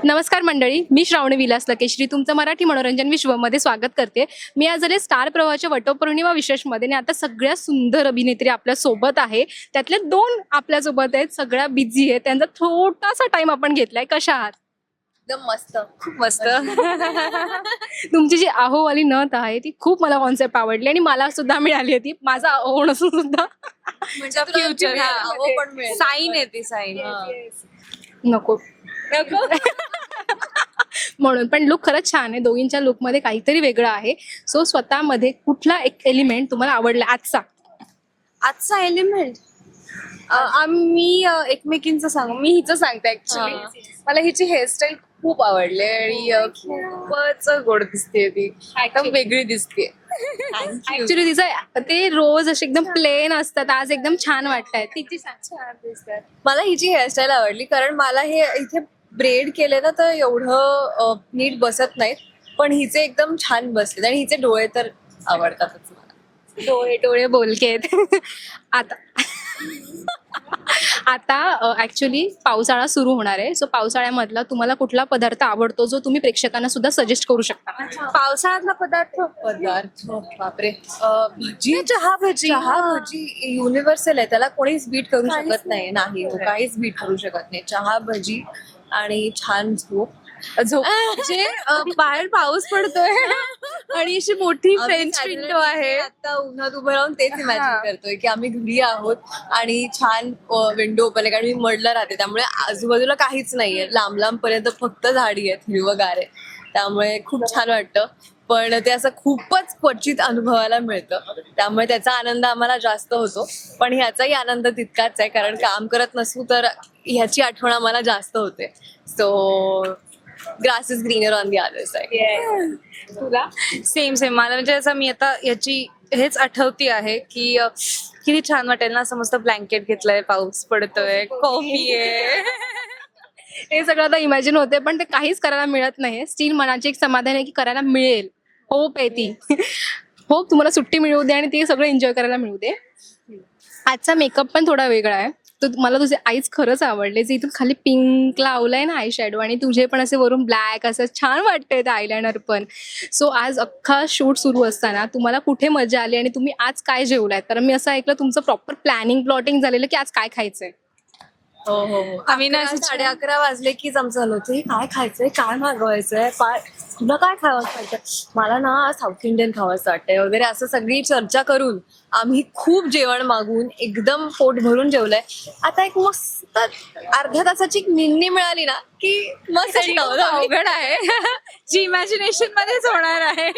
नमस्कार मंडळी, मी श्रावणी विलास लकेश्री तुमचं मराठी मनोरंजन विश्वमध्ये स्वागत करते. मी आज आले स्टार प्रवाहाच्या वटपौर्णिमा विशेषमध्ये आणि आता सगळ्या सुंदर अभिनेत्री आपल्या सोबत आहे. त्यातले 2 आपल्या सोबत आहेत, सगळ्या बिझी आहेत. त्यांचा छोटासा टाइम आपण घेतलाय. कशा आहात? एकदम मस्त, खूप मस्त. तुमची जी आहोवाली नथ आहे ती खूप मला कॉन्सेप्ट आवडली आणि मला सुद्धा मिळाली होती. माझा अहो नसून सुद्धा म्हणजे फ्युचर पण मिळेल. साईन आहे ती साईन. नको म्हणून. पण लुक खरंच छान आहे. दोघींच्या लुकमध्ये काहीतरी वेगळं आहे. सो स्वतःमध्ये कुठला एक एलिमेंट तुम्हाला आवडला आजचा एलिमेंट आम्ही एकमेकींचं सांगू. मी हिचं सांगते ऍक्च्युली. मला हिची हेअरस्टाईल खूप आवडली आणि खूपच गोड दिसते ती. एकदम वेगळी दिसते. ऍक्च्युली तिचं ते रोज असे एकदम प्लेन असतात, आज एकदम छान वाटतंय. तिची छान दिसतात. मला हिची हेअरस्टाईल आवडली कारण मला हे इथे ब्रेड केले ना तर एवढं नीट बसत नाहीत, पण हिचे एकदम छान बसले आणि हिचे डोळे तर आवडतातच मला. डोळे बोलके आहेत. आता ऍक्च्युली पावसाळा सुरू होणार आहे. सो पावसाळ्यामधला तुम्हाला कुठला पदार्थ आवडतो जो तुम्ही प्रेक्षकांना सुद्धा सजेस्ट करू शकता? पावसाळ्यातला पदार्थ बापरे, भजी. चहा भजी युनिव्हर्सल आहे, त्याला कोणीच बीट करू शकत नाही. काहीच बीट करू शकत नाही. चहा भजी आणि छान झोप म्हणजे बाहेर पाऊस पडतोय आणि अशी मोठी फ्रेंच विंडो आहे. आता उन्हात उभं राहून तेच इमॅजिन करतोय की आम्ही घरी आहोत आणि छान विंडो ओपन आहे. कारण मी मडला राहते त्यामुळे आजूबाजूला काहीच नाहीये. लांब लांब पर्यंत फक्त झाडी आहेत, हिरवगार आहे. त्यामुळे खूप छान वाटतं. पण ते असं खूपच क्वचित अनुभवायला मिळतं, त्यामुळे त्याचा आनंद आम्हाला जास्त होतो. पण ह्याचाही आनंद तितकाच आहे कारण काम करत नसू तर ह्याची आठवण आम्हाला जास्त होते. So grass is greener on the other side. तुला? सेम मला म्हणजे असं मी आता याची हेच आठवती आहे की किती छान वाटेल ना. असं मस्त ब्लँकेट घेतलंय, पाऊस पडतोय, कॉफी आहे. हे सगळं आता इमॅजिन होते, पण ते काहीच करायला मिळत नाही. स्टील मनाची एक समाधान आहे की करायला मिळेल. होप आहे ती. होप तुम्हाला सुट्टी मिळू दे आणि ते सगळं एन्जॉय करायला मिळू दे. आजचा मेकअप पण थोडा वेगळा आहे. तर मला तुझे आईज खरंच आवडले. जे इथून खाली पिंक लावलंय ना आय शॅडो, आणि तुझे पण असे वरून ब्लॅक, असं छान वाटतंय ते आयलायनर पण. सो आज अख्खा शूट सुरू असताना तुम्हाला कुठे मजा आली आणि तुम्ही आज काय जेवलाय? कारण मी असं ऐकलं तुमचं प्रॉपर प्लॅटिंग झालेलं की आज काय खायचंय. हो. आम्ही ना 11:30 वाजले कीच आमचं झालं होतं काय खायचंय, काय मागवायचंय, तुला काय खावायचं? मला ना साऊथ इंडियन खावायचं वाटतंय वगैरे असं सगळी चर्चा करून आम्ही खूप जेवण मागून एकदम पोट भरून जेवलंय. आता एक मस्त अर्ध्या तासाची निन्नी मिळाली ना की मस्त अवघड आहे. जी इमॅजिनेशन मध्येच होणार आहे.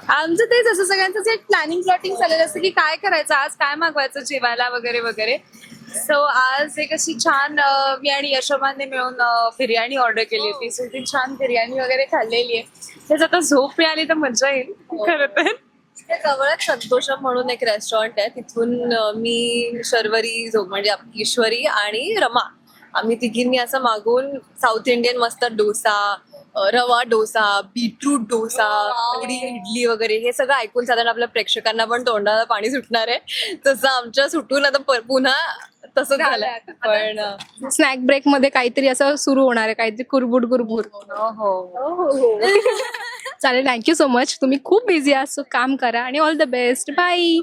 आमचं तेच असं सगळ्यांचं एक प्लॅटिंग चाललेलं असतं की काय करायचं आज, काय मागवायचं जेवायला वगैरे वगैरे. सो आज एक अशी छान मी आणि यशोमाने मिळून बिर्याणी ऑर्डर केली होती. सो ती छान बिर्याणी वगैरे खाल्लेली आहे. त्याच आता झोप मिळाली तर मजा येईल खरं तर. जवळच संतोषम म्हणून एक रेस्टॉरंट आहे, तिथून मी शर्वरी म्हणजे ईश्वरी आणि रमा आम्ही तिघींनी असं मागून साऊथ इंडियन मस्त डोसा, रवा डोसा, बीटरूट डोसा, थोडी इडली वगैरे हे सगळं ऐकून साधारण आपल्या प्रेक्षकांना पण तोंडाला पाणी सुटणार आहे. तसं आमच्या सुटून आता पुन्हा तसं झालंय. पण स्नॅक ब्रेक मध्ये काहीतरी असं सुरू होणार आहे, काहीतरी कुरबुर. हो. चालेल, थँक्यू सो मच. तुम्ही खूप बिझी आहात, सो काम करा आणि ऑल द बेस्ट. बाय.